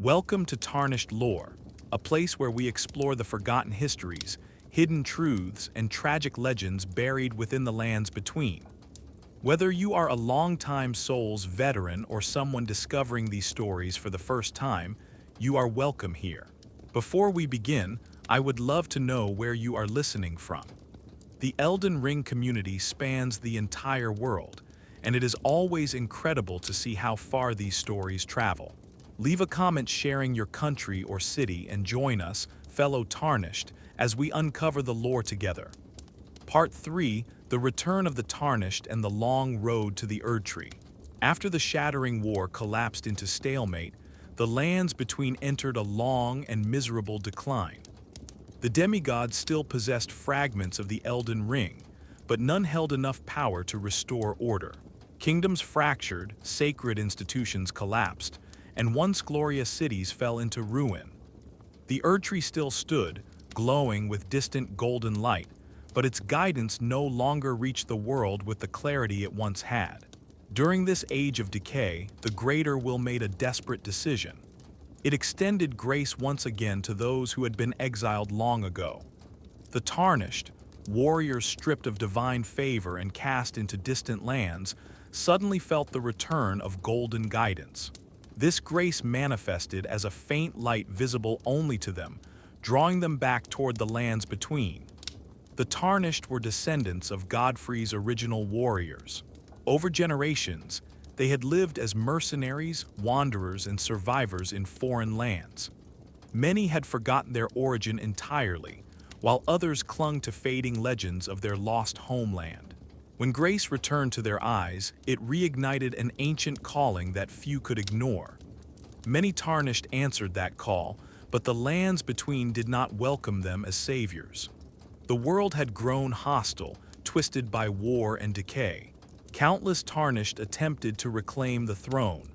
Welcome to Tarnished Lore, a place where we explore the forgotten histories, hidden truths, and tragic legends buried within the lands between. Whether you are a longtime Souls veteran or someone discovering these stories for the first time, you are welcome here. Before we begin, I would love to know where you are listening from. The Elden Ring community spans the entire world, and it is always incredible to see how far these stories travel. Leave a comment sharing your country or city and join us, fellow Tarnished, as we uncover the lore together. Part 3, The Return of the Tarnished and the Long Road to the Erdtree. After the Shattering War collapsed into stalemate, the lands between entered a long and miserable decline. The demigods still possessed fragments of the Elden Ring, but none held enough power to restore order. Kingdoms fractured, sacred institutions collapsed, and once glorious cities fell into ruin. The Erdtree still stood, glowing with distant golden light, but its guidance no longer reached the world with the clarity it once had. During this age of decay, the Greater Will made a desperate decision. It extended grace once again to those who had been exiled long ago. The Tarnished, warriors stripped of divine favor and cast into distant lands, suddenly felt the return of golden guidance. This grace manifested as a faint light visible only to them, drawing them back toward the lands between. The Tarnished were descendants of Godfrey's original warriors. Over generations, they had lived as mercenaries, wanderers, and survivors in foreign lands. Many had forgotten their origin entirely, while others clung to fading legends of their lost homeland. When grace returned to their eyes, it reignited an ancient calling that few could ignore. Many Tarnished answered that call, but the lands between did not welcome them as saviors. The world had grown hostile, twisted by war and decay. Countless Tarnished attempted to reclaim the throne.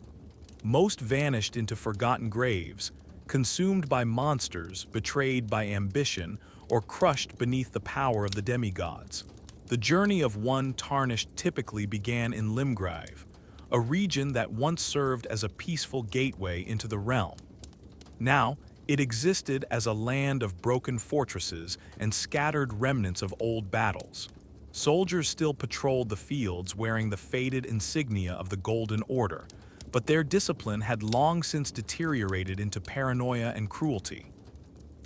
Most vanished into forgotten graves, consumed by monsters, betrayed by ambition, or crushed beneath the power of the demigods. The journey of one Tarnished typically began in Limgrave, a region that once served as a peaceful gateway into the realm. Now, it existed as a land of broken fortresses and scattered remnants of old battles. Soldiers still patrolled the fields wearing the faded insignia of the Golden Order, but their discipline had long since deteriorated into paranoia and cruelty.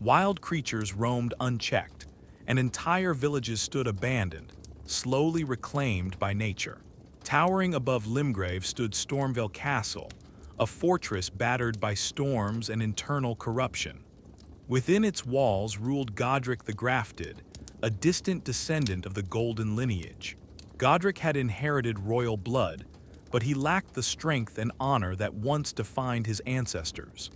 Wild creatures roamed unchecked, and entire villages stood abandoned, slowly reclaimed by nature. Towering above Limgrave stood Stormvale Castle, a fortress battered by storms and internal corruption. Within its walls ruled Godric the Grafted, a distant descendant of the Golden lineage. Godric had inherited royal blood, but he lacked the strength and honor that once defined his ancestors.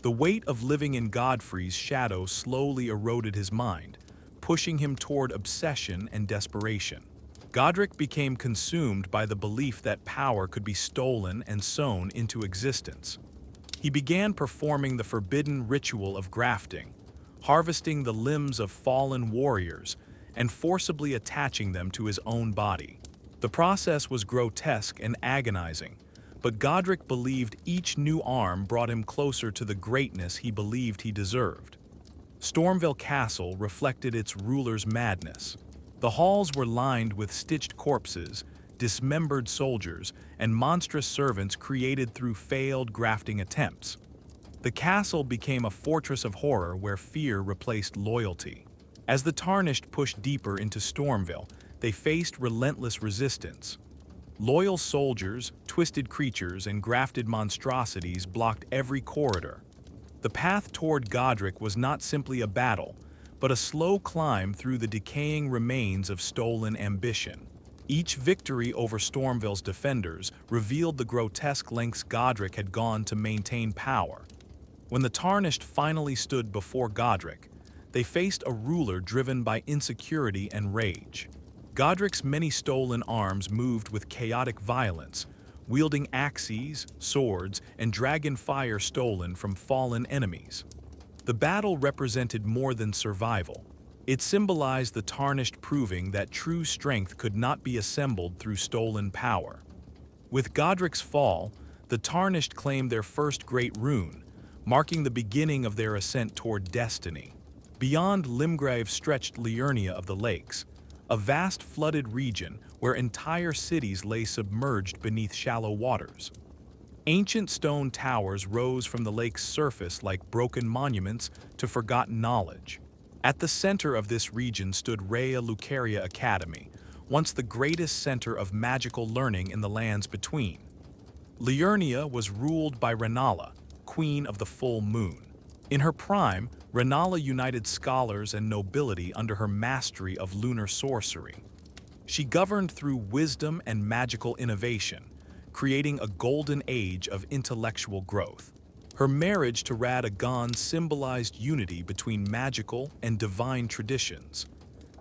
The weight of living in Godfrey's shadow slowly eroded his mind, pushing him toward obsession and desperation. Godric became consumed by the belief that power could be stolen and sown into existence. He began performing the forbidden ritual of grafting, harvesting the limbs of fallen warriors and forcibly attaching them to his own body. The process was grotesque and agonizing, but Godric believed each new arm brought him closer to the greatness he believed he deserved. Stormvale Castle reflected its ruler's madness. The halls were lined with stitched corpses, dismembered soldiers, and monstrous servants created through failed grafting attempts. The castle became a fortress of horror where fear replaced loyalty. As the Tarnished pushed deeper into Stormvale, they faced relentless resistance. Loyal soldiers, twisted creatures, and grafted monstrosities blocked every corridor. The path toward Godric was not simply a battle, but a slow climb through the decaying remains of stolen ambition. Each victory over Stormvale's defenders revealed the grotesque lengths Godric had gone to maintain power. When the Tarnished finally stood before Godric, they faced a ruler driven by insecurity and rage. Godric's many stolen arms moved with chaotic violence, wielding axes, swords, and dragon fire stolen from fallen enemies. The battle represented more than survival. It symbolized the Tarnished proving that true strength could not be assembled through stolen power. With Godric's fall, the Tarnished claimed their first great rune, marking the beginning of their ascent toward destiny. Beyond Limgrave stretched Liurnia of the Lakes, a vast flooded region where entire cities lay submerged beneath shallow waters. Ancient stone towers rose from the lake's surface like broken monuments to forgotten knowledge. At the center of this region stood Rhea Lucaria Academy, once the greatest center of magical learning in the lands between. Liurnia was ruled by Renala, Queen of the Full Moon. In her prime, Renala united scholars and nobility under her mastery of lunar sorcery. She governed through wisdom and magical innovation, creating a golden age of intellectual growth. Her marriage to Radagon symbolized unity between magical and divine traditions.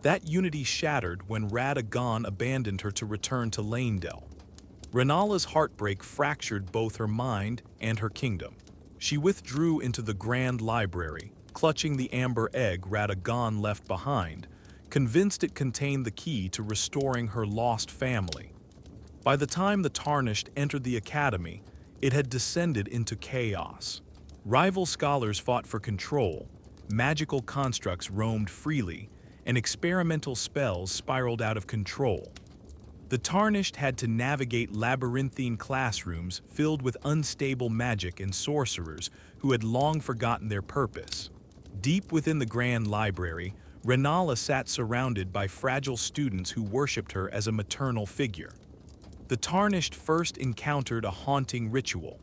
That unity shattered when Radagon abandoned her to return to Leyndell. Renala's heartbreak fractured both her mind and her kingdom. She withdrew into the Grand Library, clutching the amber egg Radagon left behind, convinced it contained the key to restoring her lost family. By the time the Tarnished entered the academy, it had descended into chaos. Rival scholars fought for control, magical constructs roamed freely, and experimental spells spiraled out of control. The Tarnished had to navigate labyrinthine classrooms filled with unstable magic and sorcerers who had long forgotten their purpose. Deep within the Grand Library, Renala sat surrounded by fragile students who worshipped her as a maternal figure. The Tarnished first encountered a haunting ritual,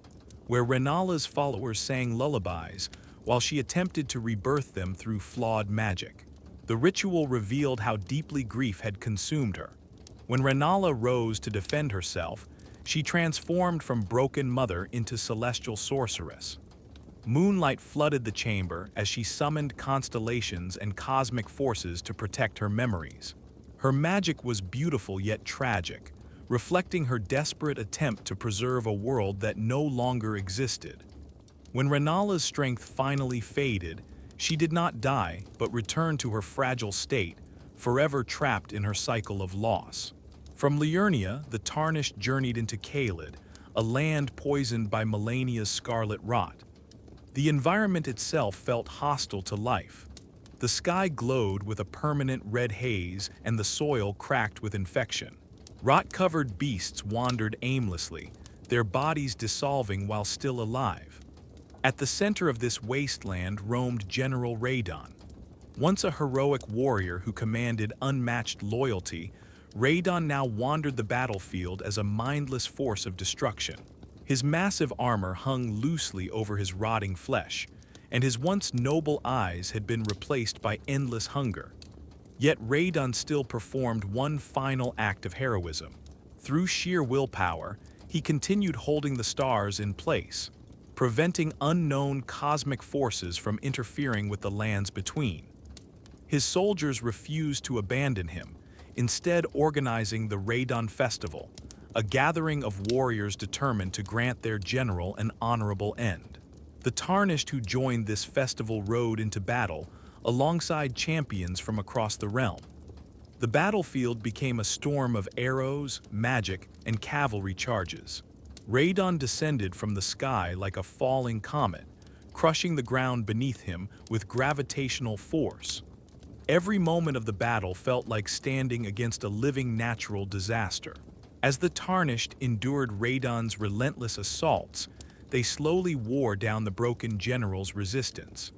where Renala's followers sang lullabies while she attempted to rebirth them through flawed magic. The ritual revealed how deeply grief had consumed her. When Renala rose to defend herself, she transformed from broken mother into celestial sorceress. Moonlight flooded the chamber as she summoned constellations and cosmic forces to protect her memories. Her magic was beautiful yet tragic, reflecting her desperate attempt to preserve a world that no longer existed. When Renala's strength finally faded, she did not die but returned to her fragile state, forever trapped in her cycle of loss. From Liurnia, the Tarnished journeyed into Caelid, a land poisoned by Melania's scarlet rot. The environment itself felt hostile to life. The sky glowed with a permanent red haze and the soil cracked with infection. Rot-covered beasts wandered aimlessly, their bodies dissolving while still alive. At the center of this wasteland roamed General Radon. Once a heroic warrior who commanded unmatched loyalty, Radon now wandered the battlefield as a mindless force of destruction. His massive armor hung loosely over his rotting flesh, and his once noble eyes had been replaced by endless hunger. Yet Radon still performed one final act of heroism. Through sheer willpower, he continued holding the stars in place, preventing unknown cosmic forces from interfering with the lands between. His soldiers refused to abandon him, instead organizing the Radon Festival, a gathering of warriors determined to grant their general an honorable end. The Tarnished who joined this festival rode into battle alongside champions from across the realm. The battlefield became a storm of arrows, magic, and cavalry charges. Radon descended from the sky like a falling comet, crushing the ground beneath him with gravitational force. Every moment of the battle felt like standing against a living natural disaster. As the Tarnished endured Radon's relentless assaults, they slowly wore down the broken general's resistance.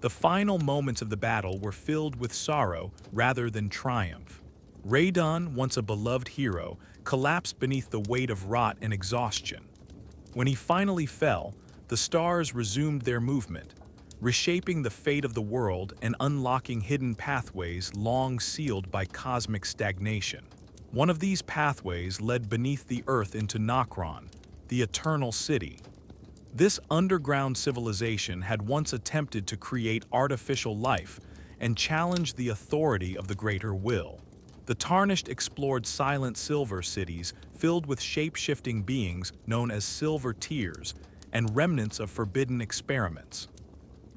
The final moments of the battle were filled with sorrow rather than triumph. Radon, once a beloved hero, collapsed beneath the weight of rot and exhaustion. When he finally fell, the stars resumed their movement, reshaping the fate of the world and unlocking hidden pathways long sealed by cosmic stagnation. One of these pathways led beneath the earth into Nokron, the Eternal City. This underground civilization had once attempted to create artificial life and challenged the authority of the Greater Will. The Tarnished explored silent silver cities filled with shape-shifting beings known as Silver Tears and remnants of forbidden experiments.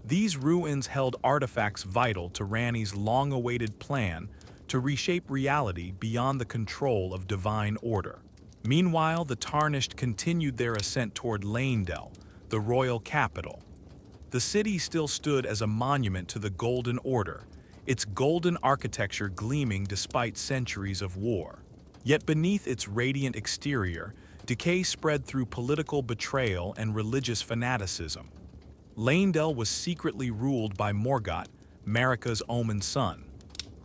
These ruins held artifacts vital to Ranni's long-awaited plan to reshape reality beyond the control of divine order. Meanwhile, the Tarnished continued their ascent toward Leyndell, the royal capital. The city still stood as a monument to the Golden Order, its golden architecture gleaming despite centuries of war. Yet beneath its radiant exterior, decay spread through political betrayal and religious fanaticism. Leyndell was secretly ruled by Morgott, Marika's omen son.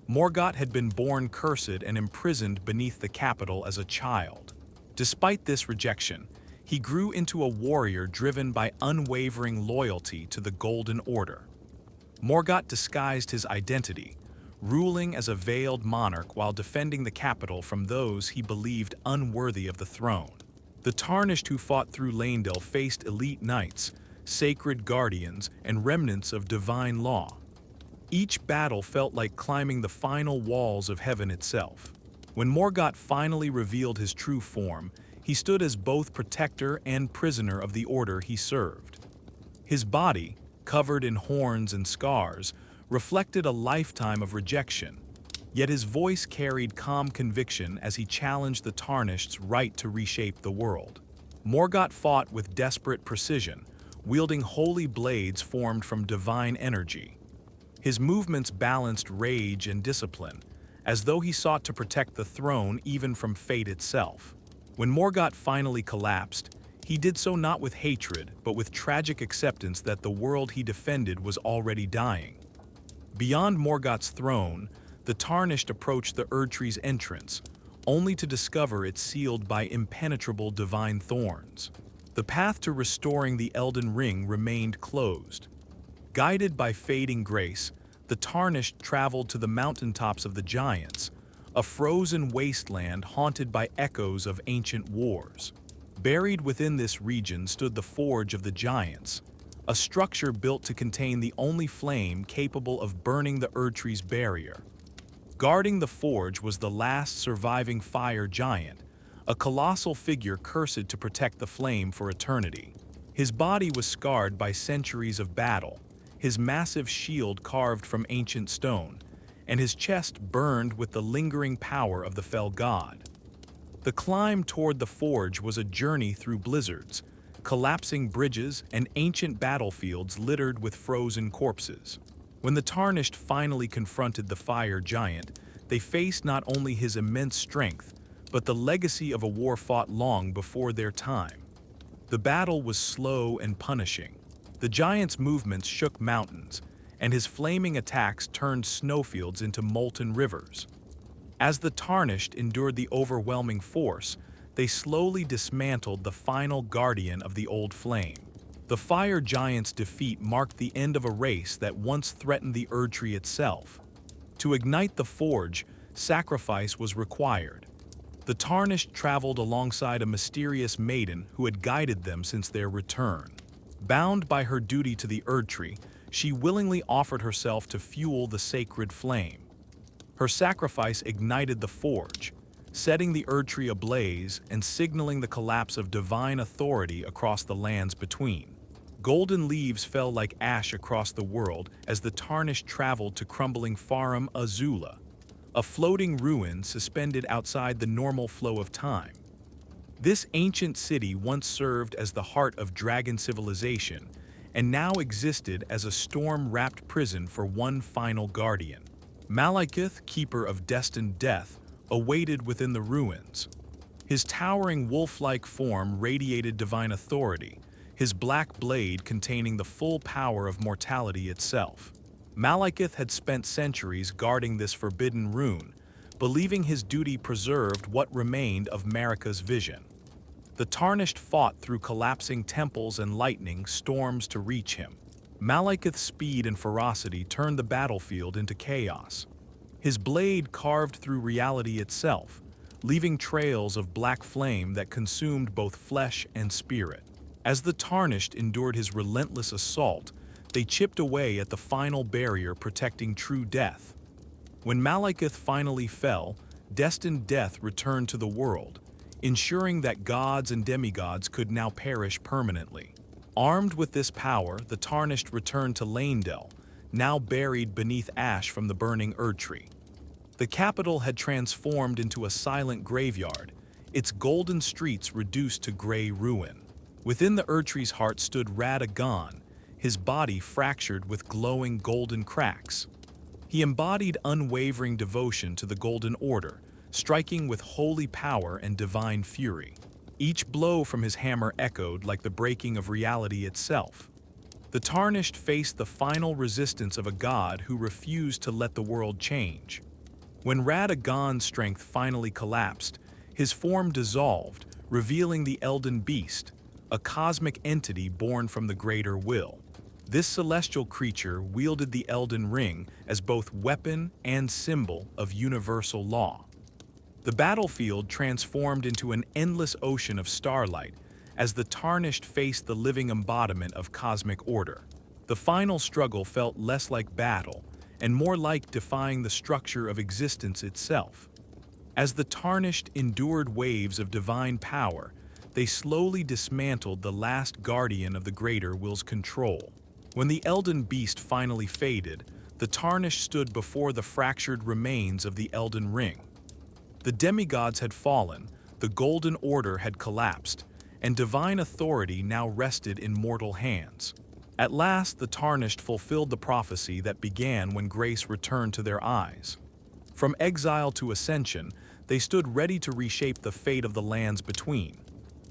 Morgott had been born cursed and imprisoned beneath the capital as a child. Despite this rejection, he grew into a warrior driven by unwavering loyalty to the Golden Order. Morgott disguised his identity, ruling as a veiled monarch while defending the capital from those he believed unworthy of the throne. The Tarnished who fought through Leyndell faced elite knights, sacred guardians, and remnants of divine law. Each battle felt like climbing the final walls of heaven itself. When Morgott finally revealed his true form, he stood as both protector and prisoner of the order he served. His body, covered in horns and scars, reflected a lifetime of rejection, yet his voice carried calm conviction as he challenged the Tarnished's right to reshape the world. Morgott fought with desperate precision, wielding holy blades formed from divine energy. His movements balanced rage and discipline, as though he sought to protect the throne even from fate itself. When Morgott finally collapsed, he did so not with hatred, but with tragic acceptance that the world he defended was already dying. Beyond Morgott's throne, the Tarnished approached the Erdtree's entrance, only to discover it sealed by impenetrable divine thorns. The path to restoring the Elden Ring remained closed. Guided by fading grace, the Tarnished traveled to the mountaintops of the Giants, a frozen wasteland haunted by echoes of ancient wars. Buried within this region stood the Forge of the Giants, a structure built to contain the only flame capable of burning the Erdtree's barrier. Guarding the forge was the last surviving fire giant, a colossal figure cursed to protect the flame for eternity. His body was scarred by centuries of battle, his massive shield carved from ancient stone, and his chest burned with the lingering power of the fell god. The climb toward the forge was a journey through blizzards, collapsing bridges, and ancient battlefields littered with frozen corpses. When the Tarnished finally confronted the fire giant, they faced not only his immense strength, but the legacy of a war fought long before their time. The battle was slow and punishing. The giant's movements shook mountains, and his flaming attacks turned snowfields into molten rivers. As the Tarnished endured the overwhelming force, they slowly dismantled the final guardian of the old flame. The fire giant's defeat marked the end of a race that once threatened the Erdtree itself. To ignite the forge, sacrifice was required. The Tarnished traveled alongside a mysterious maiden who had guided them since their return. Bound by her duty to the Erdtree, she willingly offered herself to fuel the sacred flame. Her sacrifice ignited the forge, setting the Erdtree ablaze and signaling the collapse of divine authority across the lands between. Golden leaves fell like ash across the world as the Tarnished traveled to crumbling Farum Azula, a floating ruin suspended outside the normal flow of time. This ancient city once served as the heart of dragon civilization and now existed as a storm-wrapped prison for one final guardian. Malekith, keeper of destined death, awaited within the ruins. His towering wolf-like form radiated divine authority, his black blade containing the full power of mortality itself. Malekith had spent centuries guarding this forbidden rune, believing his duty preserved what remained of Marika's vision. The Tarnished fought through collapsing temples and lightning storms to reach him. Malekith's speed and ferocity turned the battlefield into chaos. His blade carved through reality itself, leaving trails of black flame that consumed both flesh and spirit. As the Tarnished endured his relentless assault, they chipped away at the final barrier protecting true death. When Malekith finally fell, destined death returned to the world, ensuring that gods and demigods could now perish permanently. Armed with this power, the Tarnished returned to Leyndell, now buried beneath ash from the burning Erdtree. The capital had transformed into a silent graveyard, its golden streets reduced to gray ruin. Within the Erdtree's heart stood Radagon, his body fractured with glowing golden cracks. He embodied unwavering devotion to the Golden Order, striking with holy power and divine fury. Each blow from his hammer echoed like the breaking of reality itself. The Tarnished faced the final resistance of a god who refused to let the world change. When Radagon's strength finally collapsed, his form dissolved, revealing the Elden Beast, a cosmic entity born from the greater will. This celestial creature wielded the Elden Ring as both weapon and symbol of universal law. The battlefield transformed into an endless ocean of starlight as the Tarnished faced the living embodiment of cosmic order. The final struggle felt less like battle and more like defying the structure of existence itself. As the Tarnished endured waves of divine power, they slowly dismantled the last guardian of the greater will's control. When the Elden Beast finally faded, the Tarnished stood before the fractured remains of the Elden Ring. The demigods had fallen, the Golden Order had collapsed, and divine authority now rested in mortal hands. At last, the Tarnished fulfilled the prophecy that began when grace returned to their eyes. From exile to ascension, they stood ready to reshape the fate of the lands between.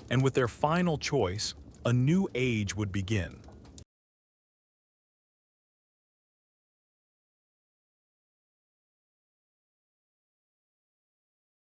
And with their final choice, a new age would begin.